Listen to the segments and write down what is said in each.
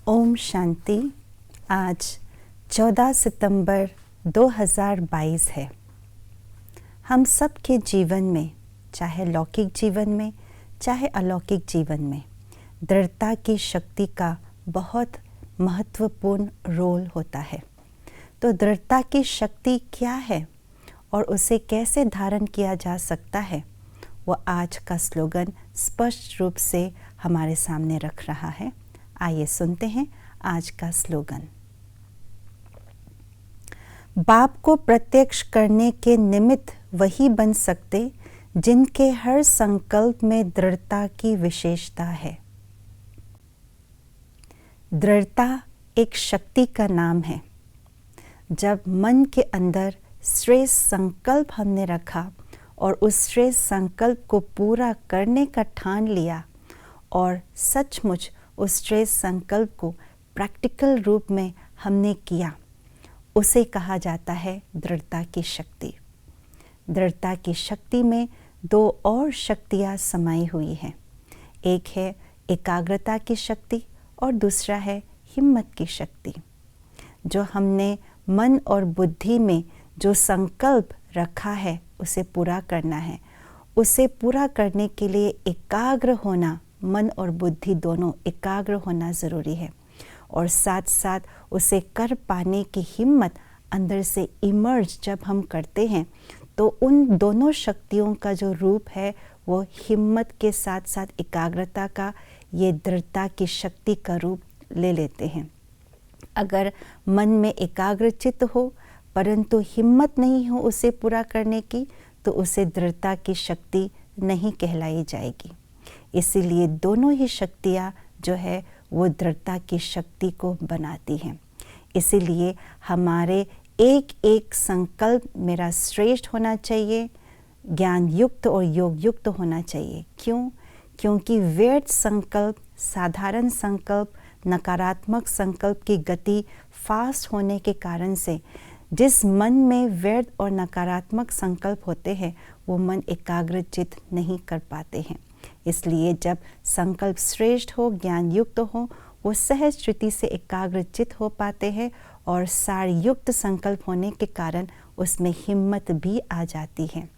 ओम शांति। आज 14 सितंबर 2022 है। हम सब के जीवन में, चाहे लौकिक जीवन में चाहे अलौकिक जीवन में, दृढ़ता की शक्ति का बहुत महत्वपूर्ण रोल होता है। तो दृढ़ता की शक्ति क्या है और उसे कैसे धारण किया जा सकता है, वो आज का स्लोगन स्पष्ट रूप से हमारे सामने रख रहा है। आइए सुनते हैं आज का स्लोगन। बाप को प्रत्यक्ष करने के निमित्त वही बन सकते जिनके हर संकल्प में दृढ़ता की विशेषता है। दृढ़ता एक शक्ति का नाम है। जब मन के अंदर श्रेष्ठ संकल्प हमने रखा और उस श्रेष्ठ संकल्प को पूरा करने का ठान लिया और सचमुच उस श्रेष्ठ संकल्प को प्रैक्टिकल रूप में हमने किया, उसे कहा जाता है दृढ़ता की शक्ति। दृढ़ता की शक्ति में दो और शक्तियाँ समाई हुई हैं। एक है एकाग्रता की शक्ति और दूसरा है हिम्मत की शक्ति। जो हमने मन और बुद्धि में जो संकल्प रखा है उसे पूरा करना है, उसे पूरा करने के लिए एकाग्र होना, मन और बुद्धि दोनों एकाग्र होना ज़रूरी है। और साथ साथ उसे कर पाने की हिम्मत अंदर से इमर्ज जब हम करते हैं तो उन दोनों शक्तियों का जो रूप है वो हिम्मत के साथ साथ एकाग्रता का, ये दृढ़ता की शक्ति का रूप ले लेते हैं। अगर मन में एकाग्रचित्त हो परंतु हिम्मत नहीं हो उसे पूरा करने की, तो उसे दृढ़ता की शक्ति नहीं कहलाई जाएगी। इसीलिए दोनों ही शक्तियाँ जो है वो दृढ़ता की शक्ति को बनाती हैं। इसीलिए हमारे एक एक संकल्प मेरा श्रेष्ठ होना चाहिए, ज्ञान युक्त और योग युक्त होना चाहिए। क्यों? क्योंकि व्यर्थ संकल्प, साधारण संकल्प, नकारात्मक संकल्प की गति फास्ट होने के कारण से जिस मन में व्यर्थ और नकारात्मक संकल्प होते हैं वो मन एकाग्रचित नहीं कर पाते हैं। इसलिए जब संकल्प श्रेष्ठ हो, ज्ञान युक्त हो, वो सहज स्थिति से एकाग्रचित हो पाते हैं और सार युक्त संकल्प होने के कारण उसमें हिम्मत भी आ जाती है।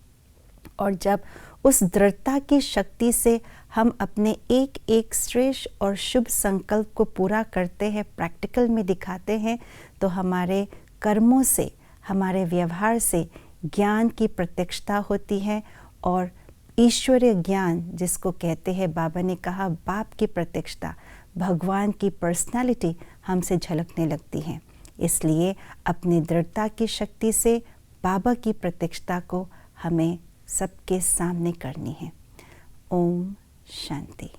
और जब उस दृढ़ता की शक्ति से हम अपने एक एक श्रेष्ठ और शुभ संकल्प को पूरा करते हैं, प्रैक्टिकल में दिखाते हैं, तो हमारे कर्मों से, हमारे व्यवहार से ज्ञान की प्रत्यक्षता होती है और ईश्वरीय ज्ञान, जिसको कहते हैं, बाबा ने कहा बाप की प्रत्यक्षता, भगवान की पर्सनालिटी हमसे झलकने लगती है। इसलिए अपनी दृढ़ता की शक्ति से बाबा की प्रत्यक्षता को हमें सबके सामने करनी है। ओम शांति।